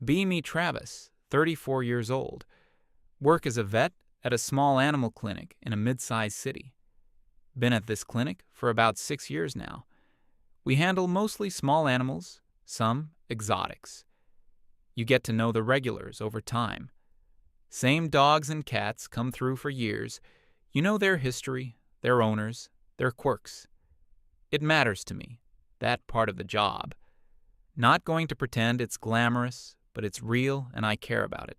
Me Travis, 34 years old. Work as a vet at a small animal clinic in a mid-sized city. Been at this clinic for about 6 years now. We handle mostly small animals, some exotics. You get to know the regulars over time. Same dogs and cats come through for years. You know their history, their owners, their quirks. It matters to me, that part of the job. Not going to pretend it's glamorous, but it's real and I care about it.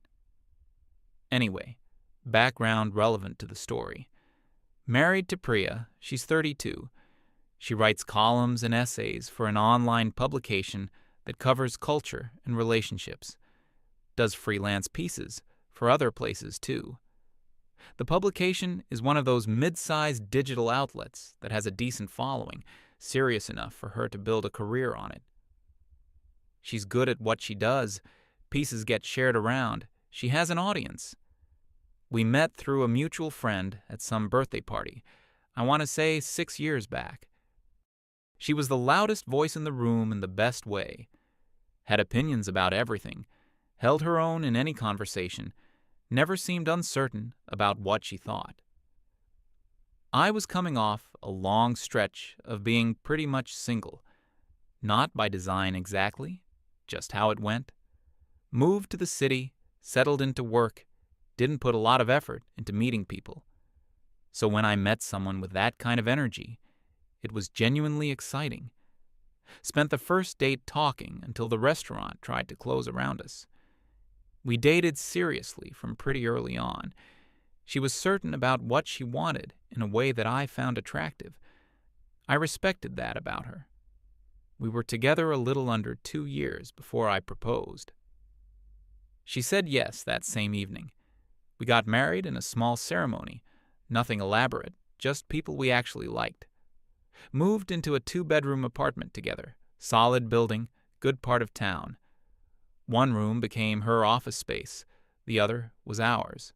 Anyway, background relevant to the story. Married to Priya, she's 32. She writes columns and essays for an online publication that covers culture and relationships. Does freelance pieces for other places too. The publication is one of those mid-sized digital outlets that has a decent following, serious enough for her to build a career on it. She's good at what she does. Pieces get shared around. She has an audience. We met through a mutual friend at some birthday party, I want to say 6 years back. She was the loudest voice in the room in the best way. Had opinions about everything, held her own in any conversation, never seemed uncertain about what she thought. I was coming off a long stretch of being pretty much single, not by design exactly, just how it went. Moved to the city, settled into work, didn't put a lot of effort into meeting people. So when I met someone with that kind of energy, it was genuinely exciting. Spent the first date talking until the restaurant tried to close around us. We dated seriously from pretty early on. She was certain about what she wanted in a way that I found attractive. I respected that about her. We were together a little under 2 years before I proposed. She said yes that same evening. We got married in a small ceremony, nothing elaborate, just people we actually liked. Moved into a 2-bedroom apartment together, solid building, good part of town. One room became her office space, the other was ours.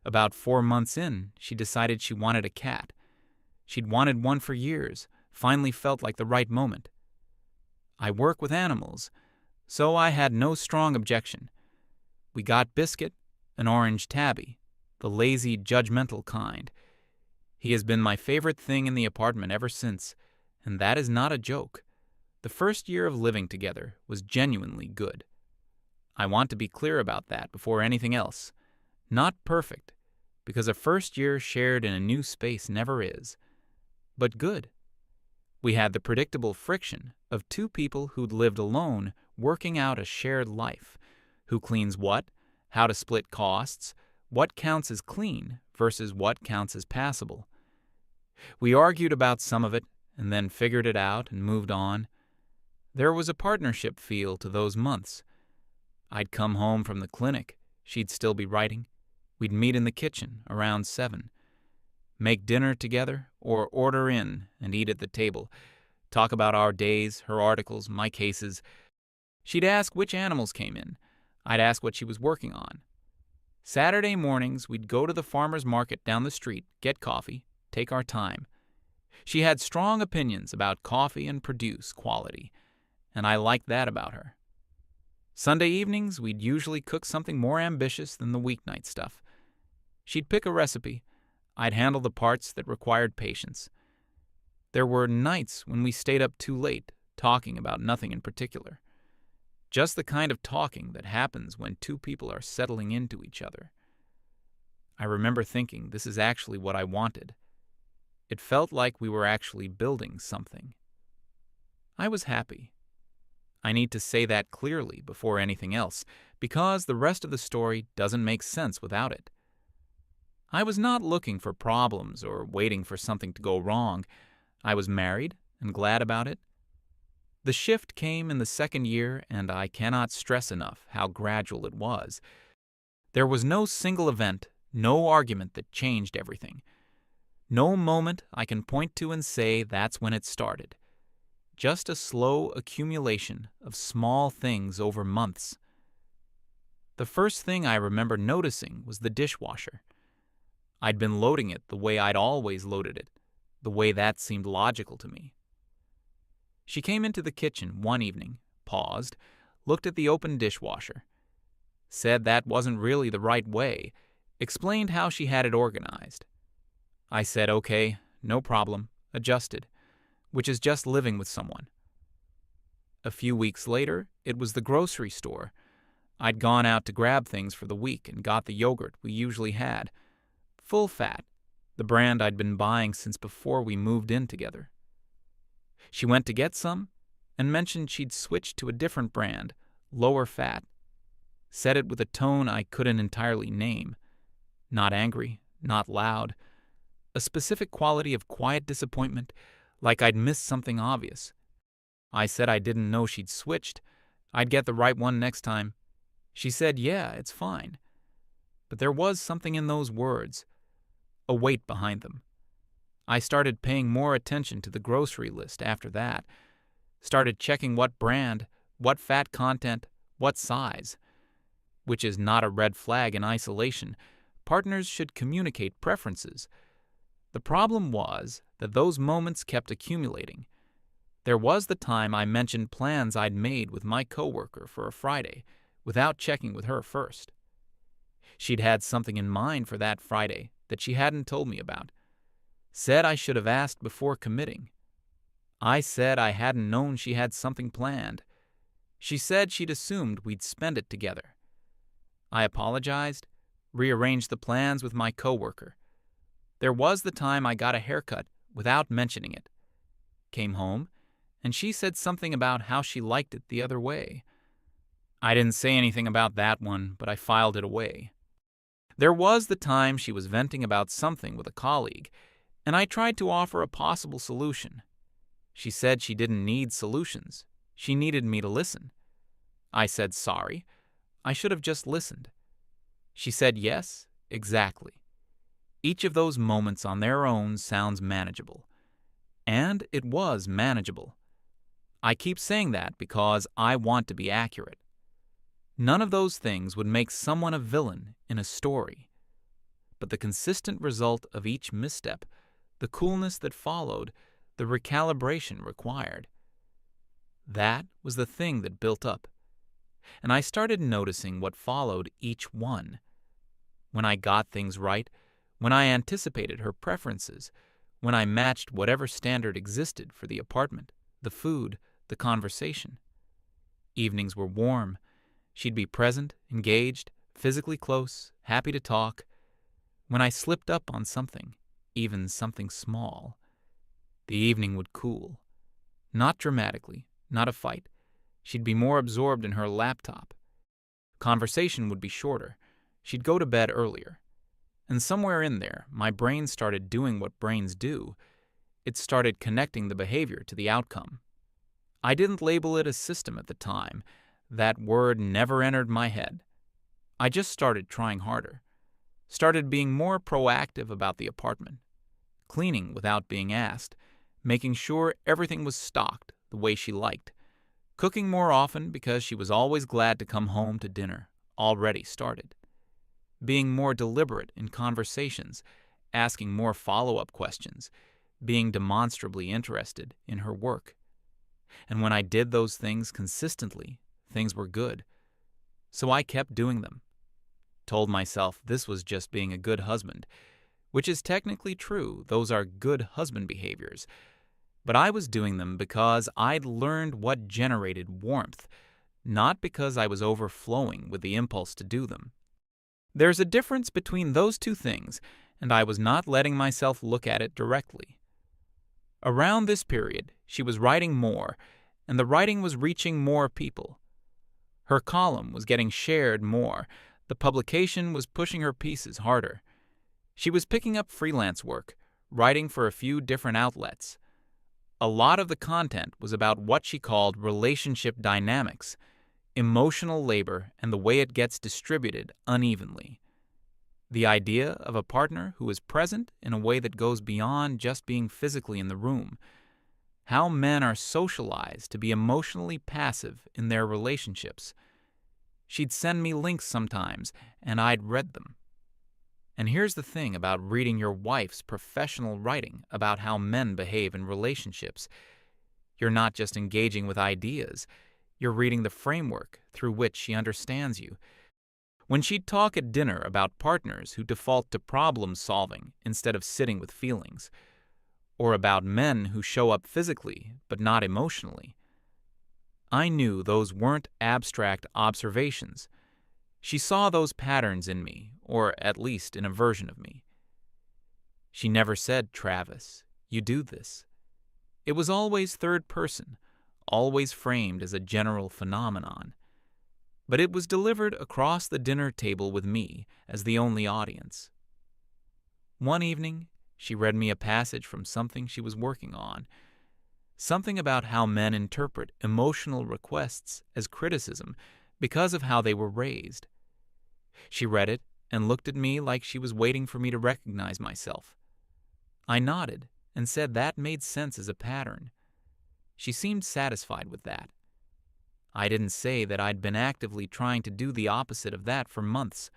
About 4 months in, she decided she wanted a cat. She'd wanted one for years, finally felt like the right moment. I work with animals, so I had no strong objection. We got Biscuit, an orange tabby, the lazy, judgmental kind. He has been my favorite thing in the apartment ever since, and that is not a joke. The first year of living together was genuinely good. I want to be clear about that before anything else. Not perfect, because a first year shared in a new space never is. But good. We had the predictable friction of 2 people who'd lived alone working out a shared life. Who cleans what, how to split costs, what counts as clean versus what counts as passable. We argued about some of it and then figured it out and moved on. There was a partnership feel to those months. I'd come home from the clinic, she'd still be writing. We'd meet in the kitchen around 7. Make dinner together or order in and eat at the table. Talk about our days, her articles, my cases. She'd ask which animals came in. I'd ask what she was working on. Saturday mornings, we'd go to the farmer's market down the street, get coffee, take our time. She had strong opinions about coffee and produce quality, and I liked that about her. Sunday evenings, we'd usually cook something more ambitious than the weeknight stuff. She'd pick a recipe. I'd handle the parts that required patience. There were nights when we stayed up too late, talking about nothing in particular. Just the kind of talking that happens when 2 people are settling into each other. I remember thinking this is actually what I wanted. It felt like we were actually building something. I was happy. I need to say that clearly before anything else, because the rest of the story doesn't make sense without it. I was not looking for problems or waiting for something to go wrong. I was married and glad about it. The shift came in the 2nd year, and I cannot stress enough how gradual it was. There was no single event, no argument that changed everything. No moment I can point to and say that's when it started. Just a slow accumulation of small things over months. The first thing I remember noticing was the dishwasher. I'd been loading it the way I'd always loaded it, the way that seemed logical to me. She came into the kitchen one evening, paused, looked at the open dishwasher, said that wasn't really the right way, explained how she had it organized. I said, okay, no problem, adjusted, which is just living with someone. A few weeks later, it was the grocery store. I'd gone out to grab things for the week and got the yogurt we usually had. Full fat, the brand I'd been buying since before we moved in together. She went to get some and mentioned she'd switched to a different brand, lower fat. Said it with a tone I couldn't entirely name. Not angry, not loud. A specific quality of quiet disappointment, like I'd missed something obvious. I said I didn't know she'd switched. I'd get the right one next time. She said, yeah, it's fine. But there was something in those words, a weight behind them. I started paying more attention to the grocery list after that. Started checking what brand, what fat content, what size. Which is not a red flag in isolation. Partners should communicate preferences. The problem was that those moments kept accumulating. There was the time I mentioned plans I'd made with my coworker for a Friday without checking with her first. She'd had something in mind for that Friday that she hadn't told me about. Said I should have asked before committing. I said I hadn't known she had something planned. She said she'd assumed we'd spend it together. I apologized, rearranged the plans with my coworker. There was the time I got a haircut without mentioning it. Came home, and she said something about how she liked it the other way. I didn't say anything about that one, but I filed it away. There was the time she was venting about something with a colleague, and I tried to offer a possible solution. She said she didn't need solutions. She needed me to listen. I said sorry. I should have just listened. She said yes, exactly. Each of those moments on their own sounds manageable. And it was manageable. I keep saying that because I want to be accurate. None of those things would make someone a villain in a story. But the consistent result of each misstep, the coolness that followed, the recalibration required. That was the thing that built up. And I started noticing what followed each one. When I got things right, when I anticipated her preferences, when I matched whatever standard existed for the apartment, the food, the conversation. Evenings were warm. She'd be present, engaged, physically close, happy to talk. When I slipped up on something, even something small, the evening would cool. Not dramatically, not a fight. She'd be more absorbed in her laptop. Conversation would be shorter. She'd go to bed earlier. And somewhere in there, my brain started doing what brains do. It started connecting the behavior to the outcome. I didn't label it a system at the time. That word never entered my head. I just started trying harder. Started being more proactive about the apartment. Cleaning without being asked. Making sure everything was stocked the way she liked. Cooking more often because she was always glad to come home to dinner, already started. Being more deliberate in conversations, asking more follow-up questions, being demonstrably interested in her work. And when I did those things consistently, things were good. So I kept doing them. Told myself this was just being a good husband, which is technically true. Those are good husband behaviors. But I was doing them because I'd learned what generated warmth, not because I was overflowing with the impulse to do them. There's a difference between those two things, and I was not letting myself look at it directly. Around this period, she was writing more, and the writing was reaching more people. Her column was getting shared more. The publication was pushing her pieces harder. She was picking up freelance work, writing for a few different outlets. A lot of the content was about what she called relationship dynamics, emotional labor, and the way it gets distributed unevenly. The idea of a partner who is present in a way that goes beyond just being physically in the room. How men are socialized to be emotionally passive in their relationships. She'd send me links sometimes, and I'd read them. And here's the thing about reading your wife's professional writing about how men behave in relationships. You're not just engaging with ideas. You're reading the framework through which she understands you. When she'd talk at dinner about partners who default to problem solving instead of sitting with feelings, or about men who show up physically but not emotionally, I knew those weren't abstract observations. She saw those patterns in me, or at least in a version of me. She never said, "Travis, you do this." It was always third person, always framed as a general phenomenon. But it was delivered across the dinner table with me as the only audience. One evening, she read me a passage from something she was working on, something about how men interpret emotional requests as criticism because of how they were raised. She read it and looked at me like she was waiting for me to recognize myself. I nodded and said that made sense as a pattern. She seemed satisfied with that. I didn't say that I'd been actively trying to do the opposite of that for months,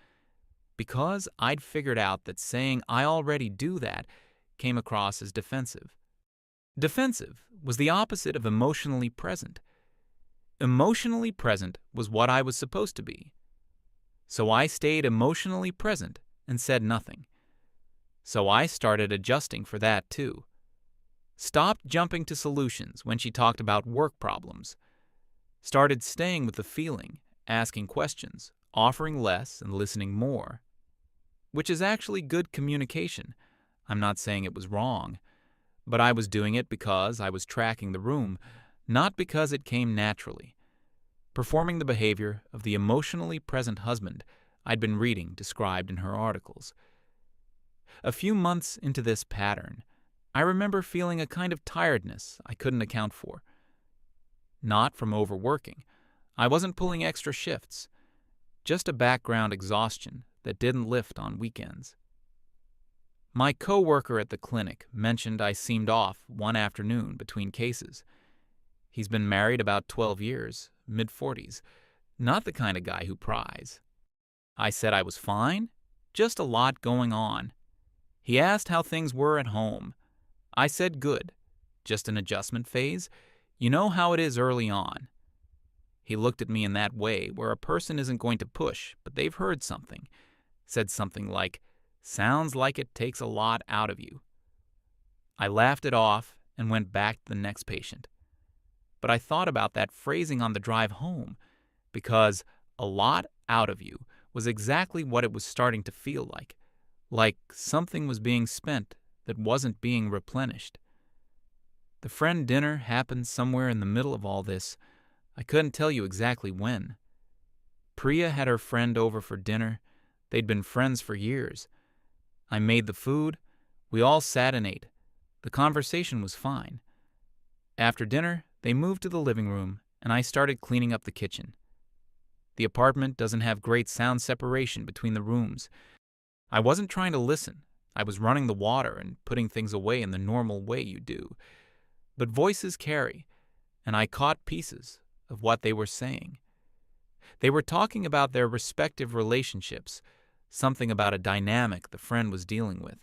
because I'd figured out that saying I already do that came across as defensive. Defensive was the opposite of emotionally present. Emotionally present was what I was supposed to be. So I stayed emotionally present and said nothing. So I started adjusting for that too. Stopped jumping to solutions when she talked about work problems. Started staying with the feeling, asking questions, offering less and listening more. Which is actually good communication. I'm not saying it was wrong, but I was doing it because I was tracking the room, not because it came naturally. Performing the behavior of the emotionally present husband I'd been reading described in her articles. A few months into this pattern, I remember feeling a kind of tiredness I couldn't account for. Not from overworking. I wasn't pulling extra shifts. Just a background exhaustion that didn't lift on weekends. My co-worker at the clinic mentioned I seemed off one afternoon between cases. He's been married about 12 years, mid-40s, not the kind of guy who pries. I said I was fine, just a lot going on. He asked how things were at home. I said good, just an adjustment phase. You know how it is early on. He looked at me in that way where a person isn't going to push, but they've heard something. Said something like, "Sounds like it takes a lot out of you." I laughed it off and went back to the next patient. But I thought about that phrasing on the drive home, because "a lot out of you" was exactly what it was starting to feel like something was being spent that wasn't being replenished. The friend dinner happened somewhere in the middle of all this. I couldn't tell you exactly when. Priya had her friend over for dinner. They'd been friends for years. I made the food. We all sat and ate. The conversation was fine. After dinner, they moved to the living room, and I started cleaning up the kitchen. The apartment doesn't have great sound separation between the rooms. I wasn't trying to listen. I was running the water and putting things away in the normal way you do. But voices carry, and I caught pieces of what they were saying. They were talking about their respective relationships, something about a dynamic the friend was dealing with.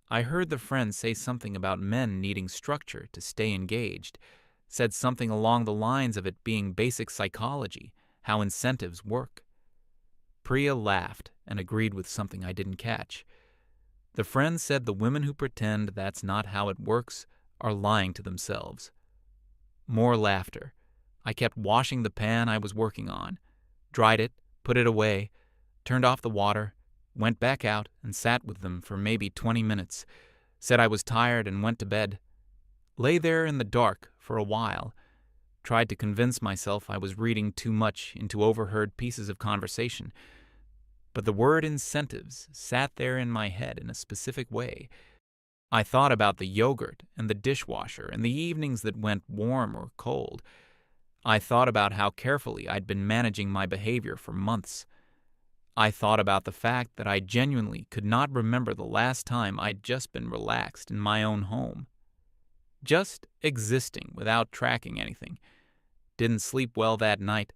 I heard the friend say something about men needing structure to stay engaged, said something along the lines of it being basic psychology, how incentives work. Priya laughed and agreed with something I didn't catch. The friend said the women who pretend that's not how it works are lying to themselves. More laughter. I kept washing the pan I was working on, dried it, put it away, turned off the water, went back out and sat with them for maybe 20 minutes, said I was tired and went to bed. Lay there in the dark for a while, tried to convince myself I was reading too much into overheard pieces of conversation. But the word incentives sat there in my head in a specific way. I thought about the yogurt and the dishwasher and the evenings that went warm or cold. I thought about how carefully I'd been managing my behavior for months. I thought about the fact that I genuinely could not remember the last time I'd just been relaxed in my own home. Just existing without tracking anything. Didn't sleep well that night.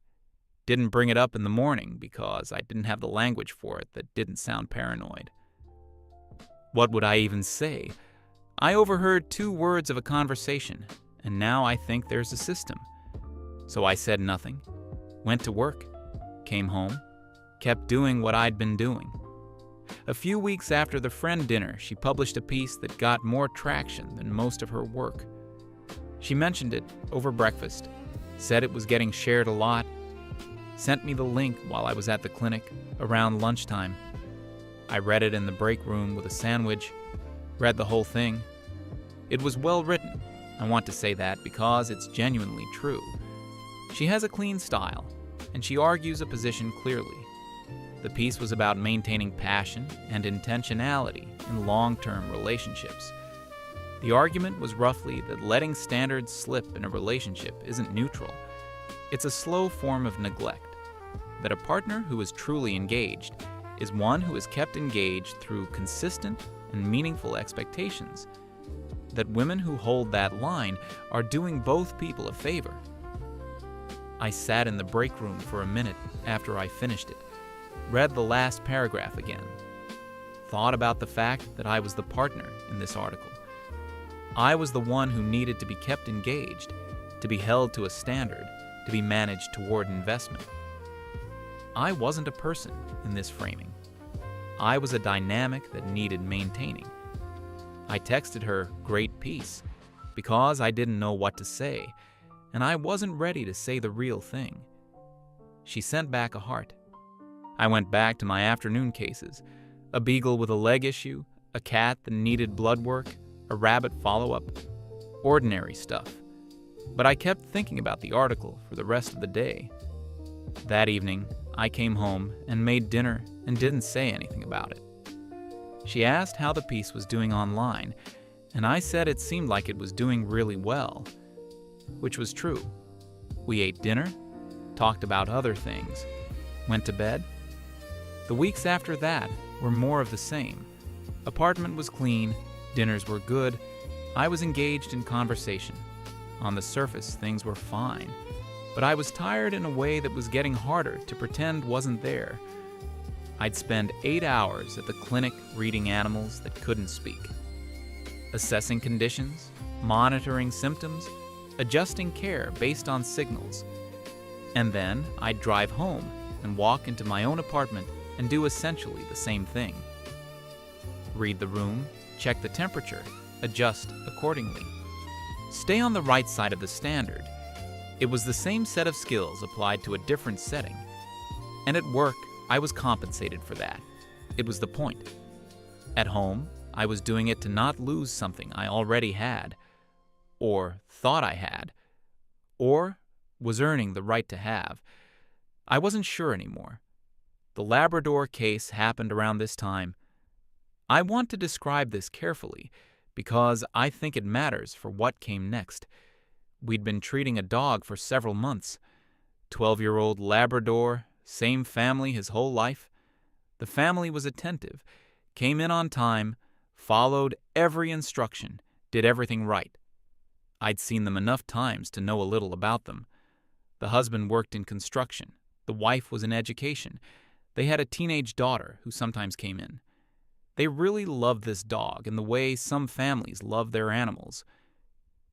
Didn't bring it up in the morning because I didn't have the language for it that didn't sound paranoid. What would I even say? I overheard 2 words of a conversation, and now I think there's a system. So I said nothing, went to work, came home, kept doing what I'd been doing. A few weeks after the friend dinner, she published a piece that got more traction than most of her work. She mentioned it over breakfast, said it was getting shared a lot, sent me the link while I was at the clinic around lunchtime. I read it in the break room with a sandwich, read the whole thing. It was well written. I want to say that because it's genuinely true. She has a clean style, and she argues a position clearly. The piece was about maintaining passion and intentionality in long-term relationships. The argument was roughly that letting standards slip in a relationship isn't neutral. It's a slow form of neglect. That a partner who is truly engaged is one who is kept engaged through consistent and meaningful expectations. That women who hold that line are doing both people a favor. I sat in the break room for a minute after I finished it, read the last paragraph again, thought about the fact that I was the partner in this article. I was the one who needed to be kept engaged, to be held to a standard, to be managed toward investment. I wasn't a person in this framing. I was a dynamic that needed maintaining. I texted her, "Great piece," because I didn't know what to say, and I wasn't ready to say the real thing. She sent back a heart. I went back to my afternoon cases, a beagle with a leg issue, a cat that needed blood work, a rabbit follow-up, ordinary stuff. But I kept thinking about the article for the rest of the day. That evening, I came home and made dinner and didn't say anything about it. She asked how the piece was doing online, and I said it seemed like it was doing really well, which was true. We ate dinner, talked about other things, went to bed. The weeks after that were more of the same. Apartment was clean, dinners were good, I was engaged in conversation. On the surface, things were fine, but I was tired in a way that was getting harder to pretend wasn't there. I'd spend 8 hours at the clinic reading animals that couldn't speak, assessing conditions, monitoring symptoms, adjusting care based on signals. And then I'd drive home and walk into my own apartment and do essentially the same thing. Read the room, check the temperature, adjust accordingly. Stay on the right side of the standard. It was the same set of skills applied to a different setting. And at work, I was compensated for that. It was the point. At home, I was doing it to not lose something I already had, or thought I had, or was earning the right to have. I wasn't sure anymore. The Labrador case happened around this time. I want to describe this carefully because I think it matters for what came next. We'd been treating a dog for several months. 12-year-old Labrador, same family his whole life. The family was attentive, came in on time, followed every instruction, did everything right. I'd seen them enough times to know a little about them. The husband worked in construction. The wife was in education. They had a teenage daughter who sometimes came in. They really loved this dog in the way some families love their animals.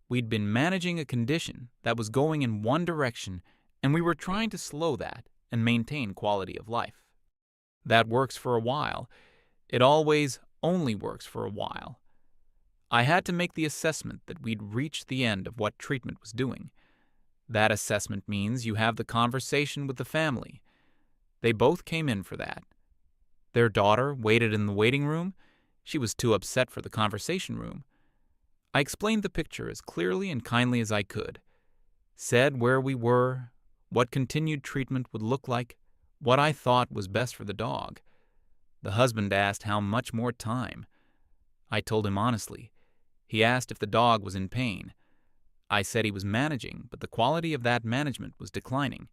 We'd been managing a condition that was going in one direction, and we were trying to slow that and maintain quality of life. That works for a while. It always only works for a while. I had to make the assessment that we'd reached the end of what treatment was doing. That assessment means you have the conversation with the family. They both came in for that. Their daughter waited in the waiting room. She was too upset for the conversation room. I explained the picture as clearly and kindly as I could. Said where we were, what continued treatment would look like, what I thought was best for the dog. The husband asked how much more time. I told him honestly. He asked if the dog was in pain. I said he was managing, but the quality of that management was declining.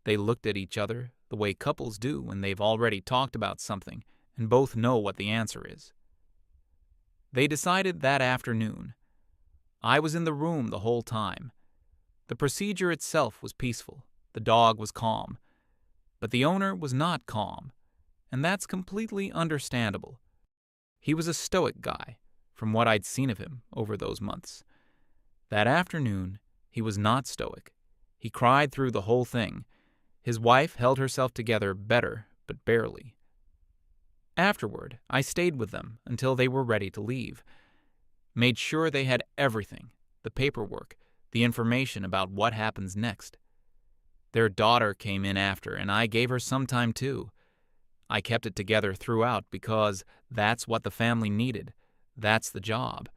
They looked at each other the way couples do when they've already talked about something and both know what the answer is. They decided that afternoon. I was in the room the whole time. The procedure itself was peaceful. The dog was calm. But the owner was not calm, and that's completely understandable. He was a stoic guy, from what I'd seen of him over those months. That afternoon, he was not stoic. He cried through the whole thing. His wife held herself together better, but barely. Afterward, I stayed with them until they were ready to leave. Made sure they had everything, the paperwork, the information about what happens next. Their daughter came in after, and I gave her some time too. I kept it together throughout because that's what the family needed. That's the job.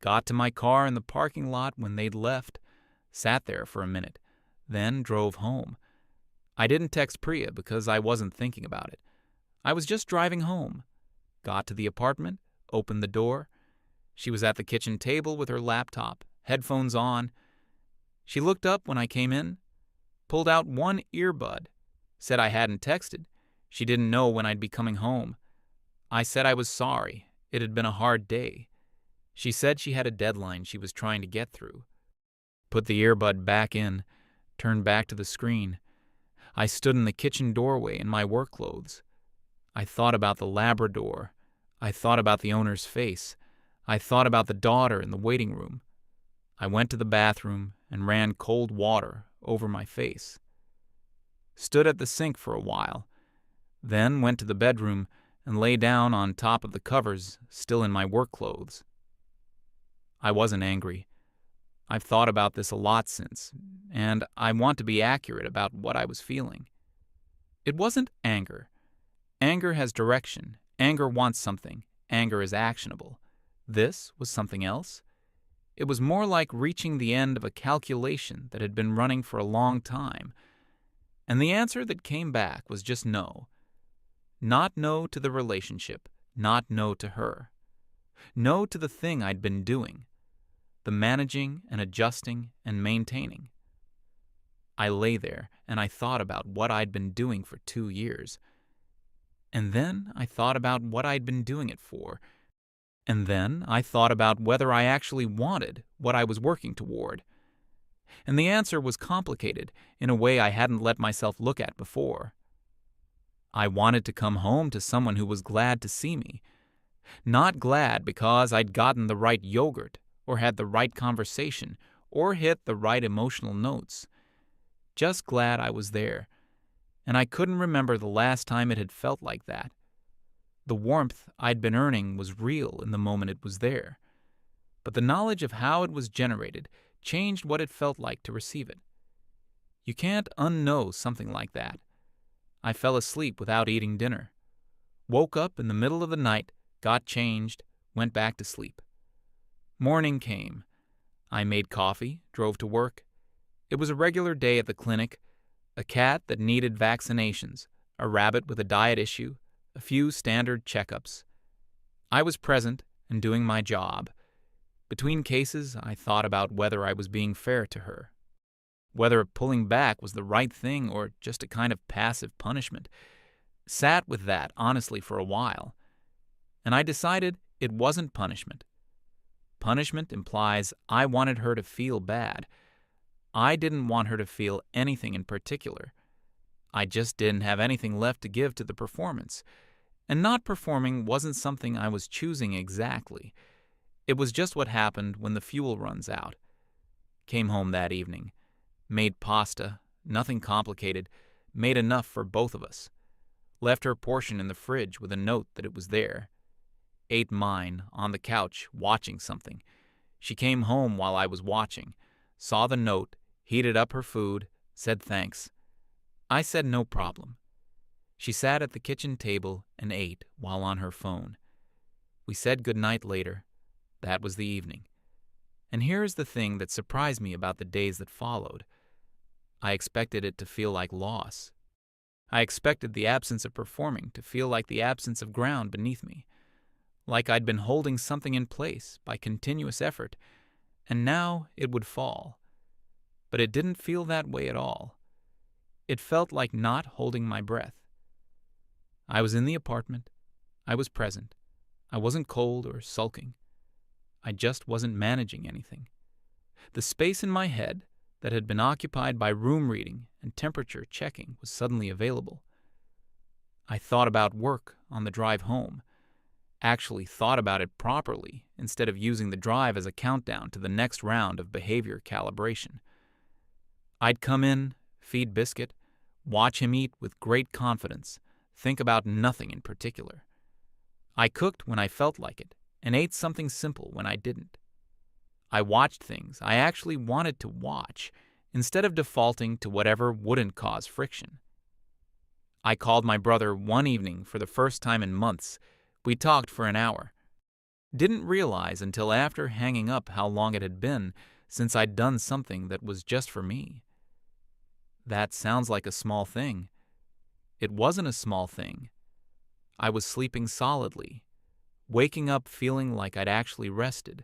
Got to my car in the parking lot when they'd left, sat there for a minute, then drove home. I didn't text Priya because I wasn't thinking about it. I was just driving home. Got to the apartment, opened the door. She was at the kitchen table with her laptop, headphones on. She looked up when I came in, pulled out one earbud, said I hadn't texted. She didn't know when I'd be coming home. I said I was sorry. It had been a hard day. She said she had a deadline she was trying to get through. Put the earbud back in, turned back to the screen. I stood in the kitchen doorway in my work clothes. I thought about the Labrador. I thought about the owner's face. I thought about the daughter in the waiting room. I went to the bathroom and ran cold water over my face. Stood at the sink for a while, then went to the bedroom and lay down on top of the covers, still in my work clothes. I wasn't angry. I've thought about this a lot since, and I want to be accurate about what I was feeling. It wasn't anger. Anger has direction. Anger wants something. Anger is actionable. This was something else. It was more like reaching the end of a calculation that had been running for a long time. And the answer that came back was just no. Not no to the relationship, not no to her. No to the thing I'd been doing. The managing and adjusting and maintaining. I lay there and I thought about what I'd been doing for 2 years. And then I thought about what I'd been doing it for. And then I thought about whether I actually wanted what I was working toward. And the answer was complicated in a way I hadn't let myself look at before. I wanted to come home to someone who was glad to see me. Not glad because I'd gotten the right yogurt, or had the right conversation, or hit the right emotional notes. Just glad I was there, and I couldn't remember the last time it had felt like that. The warmth I'd been earning was real in the moment it was there, but the knowledge of how it was generated changed what it felt like to receive it. You can't unknow something like that. I fell asleep without eating dinner. Woke up in the middle of the night, got changed, went back to sleep. Morning came. I made coffee, drove to work. It was a regular day at the clinic. A cat that needed vaccinations, a rabbit with a diet issue, a few standard checkups. I was present and doing my job. Between cases, I thought about whether I was being fair to her. Whether pulling back was the right thing or just a kind of passive punishment. Sat with that honestly for a while. And I decided it wasn't punishment. Punishment implies I wanted her to feel bad. I didn't want her to feel anything in particular. I just didn't have anything left to give to the performance. And not performing wasn't something I was choosing exactly. It was just what happened when the fuel runs out. Came home that evening. Made pasta, nothing complicated, made enough for both of us. Left her portion in the fridge with a note that it was there. Ate mine on the couch, watching something. She came home while I was watching, saw the note, heated up her food, said thanks. I said no problem. She sat at the kitchen table and ate while on her phone. We said goodnight later. That was the evening. And here is the thing that surprised me about the days that followed. I expected it to feel like loss. I expected the absence of performing to feel like the absence of ground beneath me. Like I'd been holding something in place by continuous effort, and now it would fall. But it didn't feel that way at all. It felt like not holding my breath. I was in the apartment. I was present. I wasn't cold or sulking. I just wasn't managing anything. The space in my head that had been occupied by room reading and temperature checking was suddenly available. I thought about work on the drive home. Actually thought about it properly instead of using the drive as a countdown to the next round of behavior calibration. I'd come in, feed Biscuit, watch him eat with great confidence, think about nothing in particular. I cooked when I felt like it, and ate something simple when I didn't. I watched things I actually wanted to watch, instead of defaulting to whatever wouldn't cause friction. I called my brother one evening for the first time in months. We talked for an hour. Didn't realize until after hanging up how long it had been since I'd done something that was just for me. That sounds like a small thing. It wasn't a small thing. I was sleeping solidly, waking up feeling like I'd actually rested,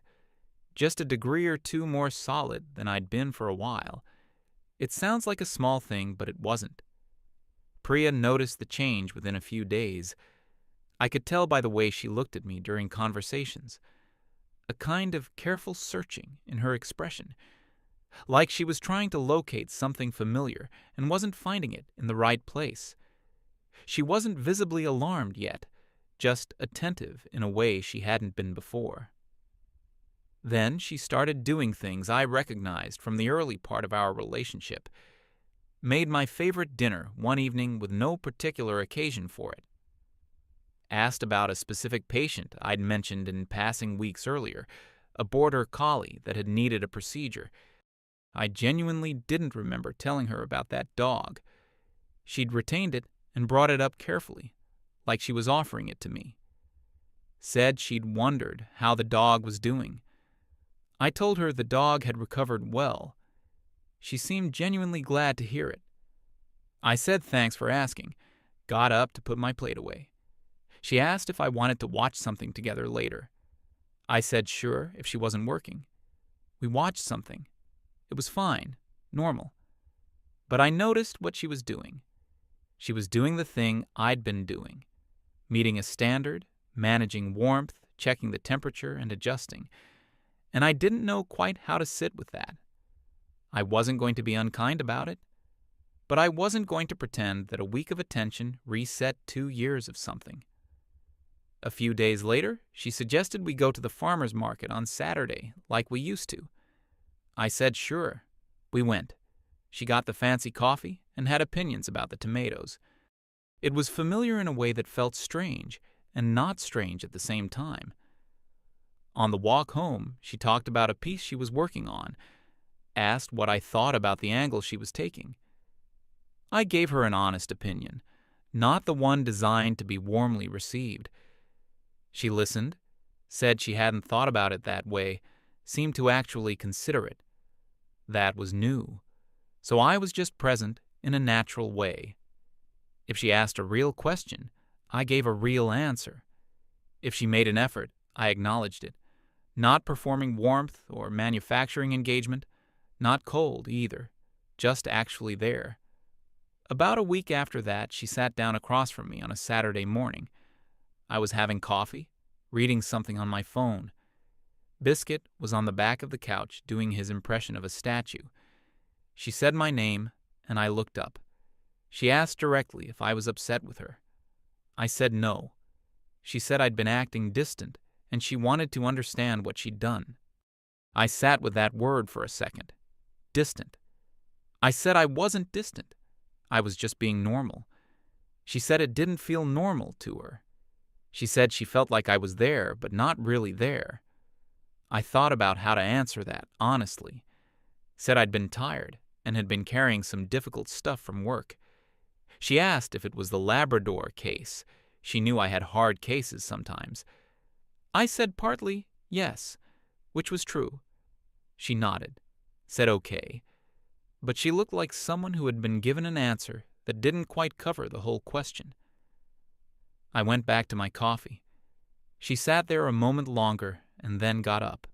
just a degree or two more solid than I'd been for a while. It sounds like a small thing, but it wasn't. Priya noticed the change within a few days. I could tell by the way she looked at me during conversations, a kind of careful searching in her expression, like she was trying to locate something familiar and wasn't finding it in the right place. She wasn't visibly alarmed yet, just attentive in a way she hadn't been before. Then she started doing things I recognized from the early part of our relationship. Made my favorite dinner one evening with no particular occasion for it. Asked about a specific patient I'd mentioned in passing weeks earlier, a border collie that had needed a procedure. I genuinely didn't remember telling her about that dog. She'd retained it and brought it up carefully, like she was offering it to me. Said she'd wondered how the dog was doing. I told her the dog had recovered well. She seemed genuinely glad to hear it. I said thanks for asking, got up to put my plate away. She asked if I wanted to watch something together later. I said sure if she wasn't working. We watched something. It was fine, normal. But I noticed what she was doing. She was doing the thing I'd been doing, meeting a standard, managing warmth, checking the temperature, and adjusting. And I didn't know quite how to sit with that. I wasn't going to be unkind about it, but I wasn't going to pretend that a week of attention reset 2 years of something. A few days later, she suggested we go to the farmer's market on Saturday, like we used to. I said sure. We went. She got the fancy coffee and had opinions about the tomatoes. It was familiar in a way that felt strange and not strange at the same time. On the walk home, she talked about a piece she was working on, asked what I thought about the angle she was taking. I gave her an honest opinion, not the one designed to be warmly received. She listened, said she hadn't thought about it that way, seemed to actually consider it. That was new, so I was just present in a natural way. If she asked a real question, I gave a real answer. If she made an effort, I acknowledged it. Not performing warmth or manufacturing engagement, not cold either, just actually there. About a week after that, she sat down across from me on a Saturday morning. I was having coffee, reading something on my phone. Biscuit was on the back of the couch doing his impression of a statue. She said my name, and I looked up. She asked directly if I was upset with her. I said no. She said I'd been acting distant, and she wanted to understand what she'd done. I sat with that word for a second. Distant. I said I wasn't distant. I was just being normal. She said it didn't feel normal to her. She said she felt like I was there, but not really there. I thought about how to answer that, honestly. Said I'd been tired and had been carrying some difficult stuff from work. She asked if it was the Labrador case. She knew I had hard cases sometimes. I said partly yes, which was true. She nodded, said okay, but she looked like someone who had been given an answer that didn't quite cover the whole question. I went back to my coffee. She sat there a moment longer and then got up.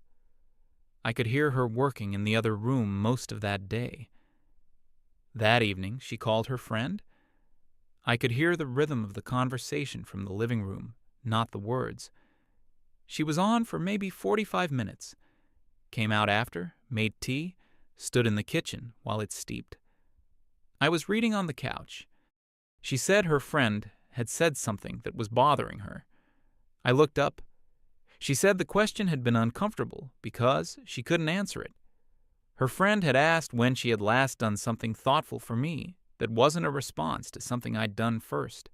I could hear her working in the other room most of that day. That evening, she called her friend. I could hear the rhythm of the conversation from the living room, not the words. She was on for maybe 45 minutes. Came out after, made tea, stood in the kitchen while it steeped. I was reading on the couch. She said her friend had said something that was bothering her. I looked up. She said the question had been uncomfortable because she couldn't answer it. Her friend had asked when she had last done something thoughtful for me that wasn't a response to something I'd done first.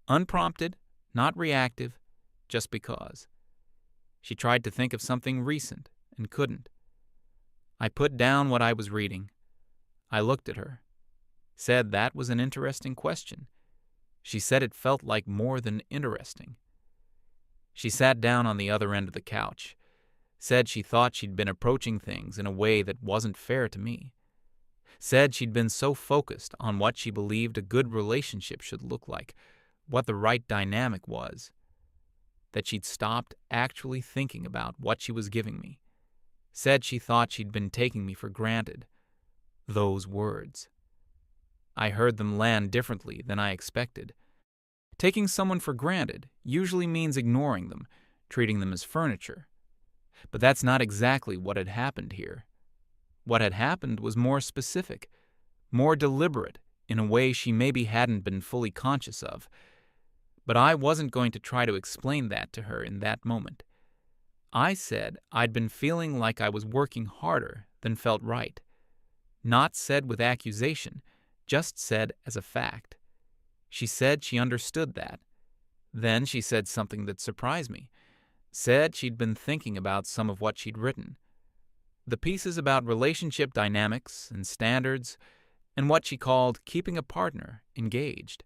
Unprompted, not reactive, just because. She tried to think of something recent and couldn't. I put down what I was reading. I looked at her. Said that was an interesting question. She said it felt like more than interesting. She sat down on the other end of the couch. Said she thought she'd been approaching things in a way that wasn't fair to me. Said she'd been so focused on what she believed a good relationship should look like, what the right dynamic was, that she'd stopped actually thinking about what she was giving me. Said she thought she'd been taking me for granted. Those words. I heard them land differently than I expected. Taking someone for granted usually means ignoring them, treating them as furniture. But that's not exactly what had happened here. What had happened was more specific, more deliberate, in a way she maybe hadn't been fully conscious of. But I wasn't going to try to explain that to her in that moment. I said I'd been feeling like I was working harder than felt right. Not said with accusation, just said as a fact. She said she understood that. Then she said something that surprised me. Said she'd been thinking about some of what she'd written. The pieces about relationship dynamics and standards, and what she called keeping a partner engaged.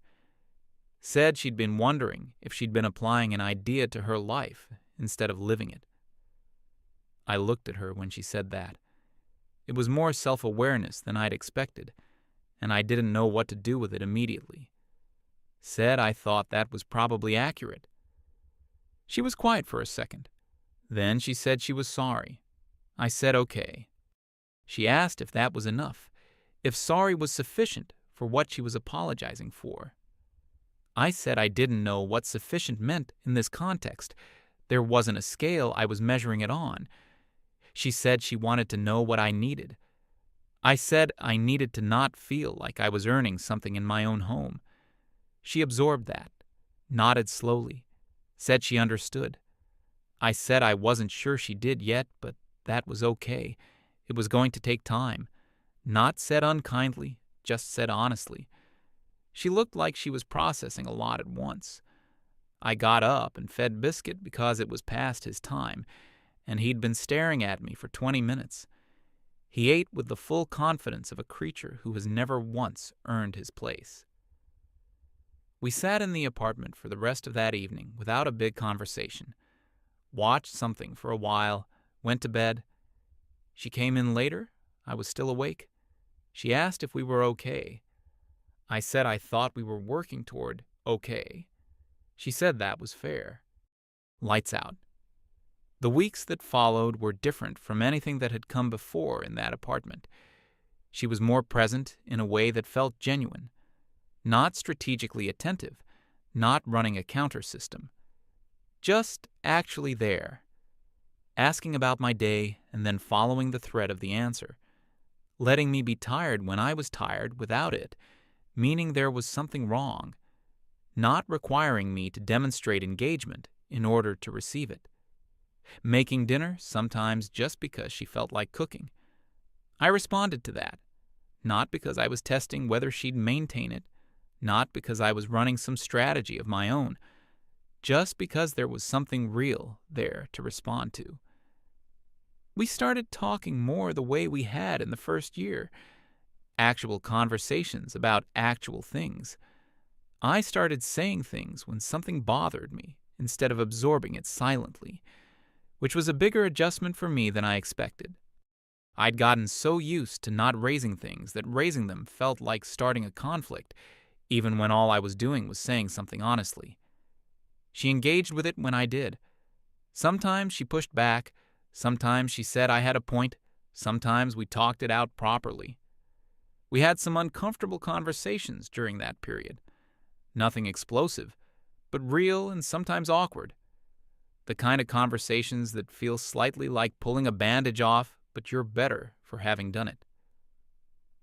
Said she'd been wondering if she'd been applying an idea to her life instead of living it. I looked at her when she said that. It was more self-awareness than I'd expected, and I didn't know what to do with it immediately. Said I thought that was probably accurate. She was quiet for a second. Then she said she was sorry. I said okay. She asked if that was enough, if sorry was sufficient for what she was apologizing for. I said I didn't know what sufficient meant in this context. There wasn't a scale I was measuring it on. She said she wanted to know what I needed. I said I needed to not feel like I was earning something in my own home. She absorbed that, nodded slowly, said she understood. I said I wasn't sure she did yet, but that was okay. It was going to take time. Not said unkindly, just said honestly. She looked like she was processing a lot at once. I got up and fed Biscuit because it was past his time, and he'd been staring at me for 20 minutes. He ate with the full confidence of a creature who has never once earned his place. We sat in the apartment for the rest of that evening without a big conversation. Watched something for a while, went to bed. She came in later. I was still awake. She asked if we were okay. I said I thought we were working toward okay. She said that was fair. Lights out. The weeks that followed were different from anything that had come before in that apartment. She was more present in a way that felt genuine. Not strategically attentive, not running a counter system. Just actually there. Asking about my day and then following the thread of the answer. Letting me be tired when I was tired without it, meaning there was something wrong. Not requiring me to demonstrate engagement in order to receive it. Making dinner sometimes just because she felt like cooking. I responded to that, not because I was testing whether she'd maintain it, not because I was running some strategy of my own, just because there was something real there to respond to. We started talking more the way we had in the first year, actual conversations about actual things. I started saying things when something bothered me instead of absorbing it silently, which was a bigger adjustment for me than I expected. I'd gotten so used to not raising things that raising them felt like starting a conflict, even when all I was doing was saying something honestly. She engaged with it when I did. Sometimes she pushed back, sometimes she said I had a point, sometimes we talked it out properly. We had some uncomfortable conversations during that period. Nothing explosive, but real and sometimes awkward. The kind of conversations that feel slightly like pulling a bandage off, but you're better for having done it.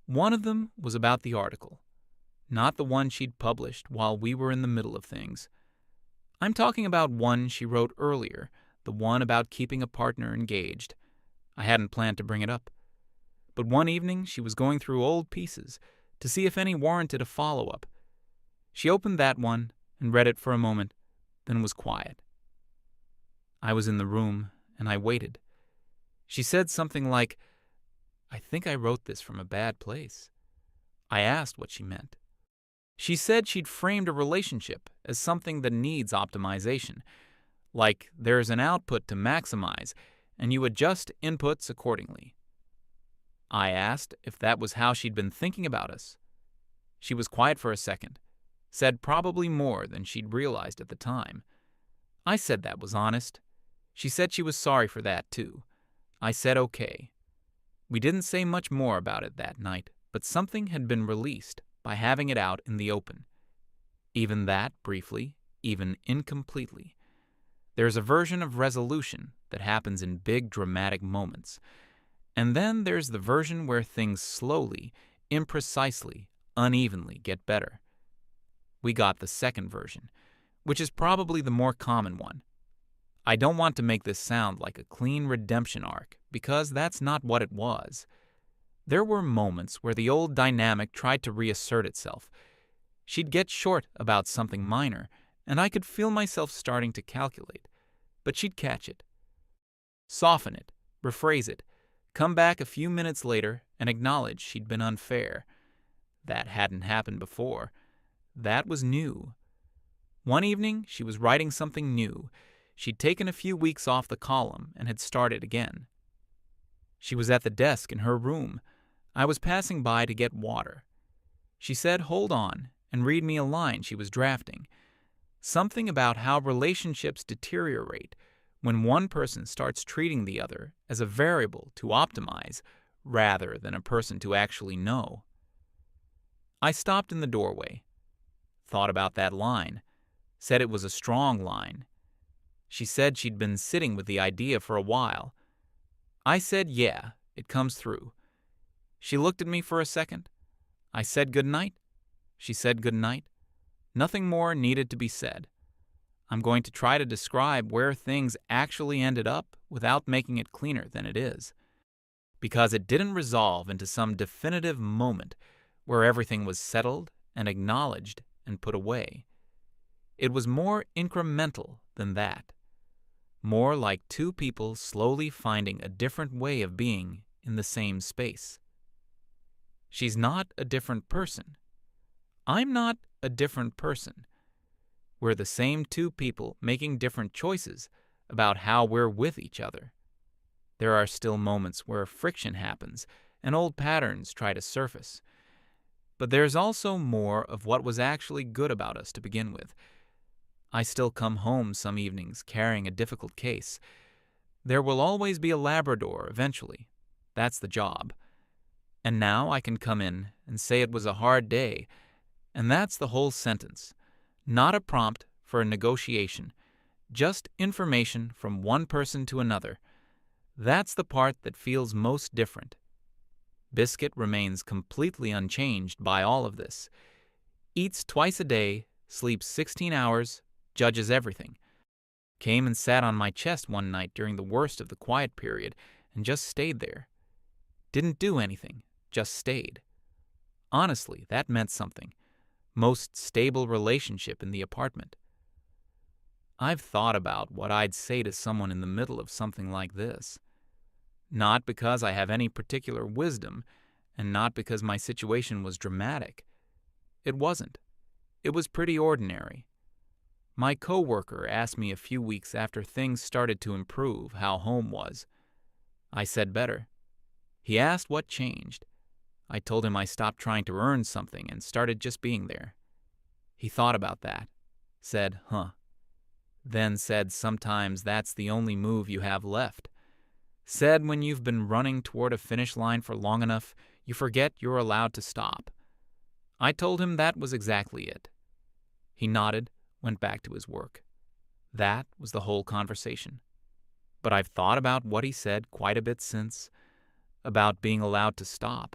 One of them was about the article, not the one she'd published while we were in the middle of things. I'm talking about one she wrote earlier, the one about keeping a partner engaged. I hadn't planned to bring it up. but one evening she was going through old pieces to see if any warranted a follow-up. She opened that one and read it for a moment, then was quiet. I was in the room, and I waited. She said something like, "I think I wrote this from a bad place." I asked what she meant. She said she'd framed a relationship as something that needs optimization, like there's an output to maximize, and you adjust inputs accordingly. I asked if that was how she'd been thinking about us. She was quiet for a second, said probably more than she'd realized at the time. I said that was honest. She said she was sorry for that, too. I said okay. We didn't say much more about it that night, but something had been released by having it out in the open. Even that, briefly, even incompletely. There's a version of resolution that happens in big dramatic moments. And then there's the version where things slowly, imprecisely, unevenly get better. We got the second version, which is probably the more common one. I don't want to make this sound like a clean redemption arc, because that's not what it was. There were moments where the old dynamic tried to reassert itself. She'd get short about something minor, and I could feel myself starting to calculate. But she'd catch it, soften it, rephrase it, come back a few minutes later and acknowledge she'd been unfair. That hadn't happened before. That was new. One evening, she was writing something new. She'd taken a few weeks off the column and had started again. She was at the desk in her room. I was passing by to get water. She said, "Hold on," and read me a line she was drafting. Something about how relationships deteriorate when one person starts treating the other as a variable to optimize rather than a person to actually know. I stopped in the doorway, thought about that line, said it was a strong line. She said she'd been sitting with the idea for a while. I said, "Yeah, it comes through." She looked at me for a second. I said goodnight. She said goodnight. Nothing more needed to be said. I'm going to try to describe where things actually ended up without making it cleaner than it is, because it didn't resolve into some definitive moment where everything was settled and acknowledged and put away. It was more incremental than that, more like two people slowly finding a different way of being in the same space. She's not a different person. I'm not a different person. We're the same two people making different choices about how we're with each other. There are still moments where friction happens and old patterns try to surface. But there's also more of what was actually good about us to begin with. I still come home some evenings carrying a difficult case. There will always be a Labrador eventually. That's the job. And now I can come in and say it was a hard day, and that's the whole sentence. Not a prompt for a negotiation, just information from one person to another. That's the part that feels most different. Biscuit remains completely unchanged by all of this. Eats twice a day, sleeps 16 hours, judges everything. Came and sat on my chest one night during the worst of the quiet period and just stayed there. Didn't do anything, just stayed. Honestly, that meant something. Most stable relationship in the apartment. I've thought about what I'd say to someone in the middle of something like this. Not because I have any particular wisdom, and not because my situation was dramatic. It wasn't. It was pretty ordinary. My coworker asked me a few weeks after things started to improve how home was. I said better. He asked what changed. I told him I stopped trying to earn something and started just being there. He thought about that, said, "Huh." Then said sometimes that's the only move you have left. Said when you've been running toward a finish line for long enough, you forget you're allowed to stop. I told him that was exactly it. He nodded, went back to his work. That was the whole conversation. But I've thought about what he said quite a bit since, about being allowed to stop,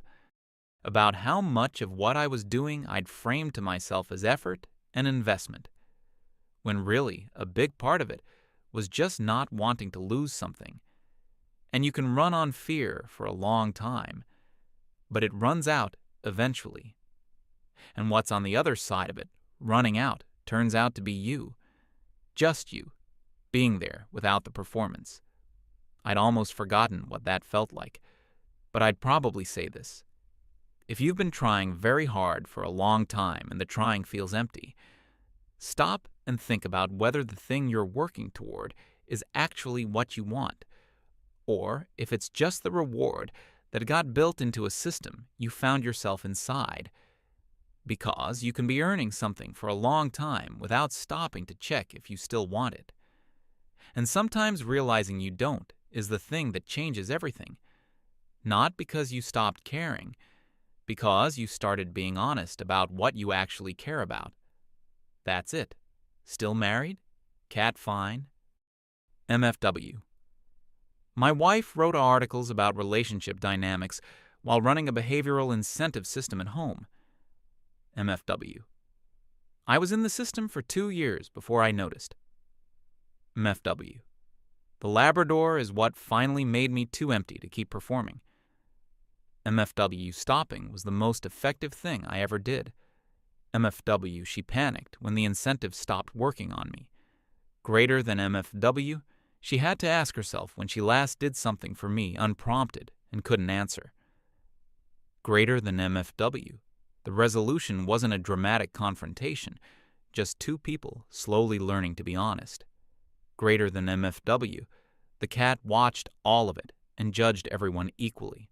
about how much of what I was doing I'd framed to myself as effort and investment, when really a big part of it was just not wanting to lose something. And you can run on fear for a long time. but it runs out eventually. And what's on the other side of it, running out, turns out to be you. Just you, being there without the performance. I'd almost forgotten what that felt like, but I'd probably say this. If you've been trying very hard for a long time and the trying feels empty, stop and think about whether the thing you're working toward is actually what you want, or if it's just the reward that got built into a system you found yourself inside. Because you can be earning something for a long time without stopping to check if you still want it. And sometimes realizing you don't is the thing that changes everything. Not because you stopped caring, because you started being honest about what you actually care about. That's it. Still married? Cat fine? MFW. My wife wrote articles about relationship dynamics while running a behavioral incentive system at home. MFW. I was in the system for 2 years before I noticed. MFW. The Labrador is what finally made me too empty to keep performing. MFW. Stopping was the most effective thing I ever did. MFW. She panicked when the incentive stopped working on me. Greater than MFW, she had to ask herself when she last did something for me unprompted and couldn't answer. Greater than MFW. The resolution wasn't a dramatic confrontation, just two people slowly learning to be honest. Greater than MFW. The cat watched all of it and judged everyone equally.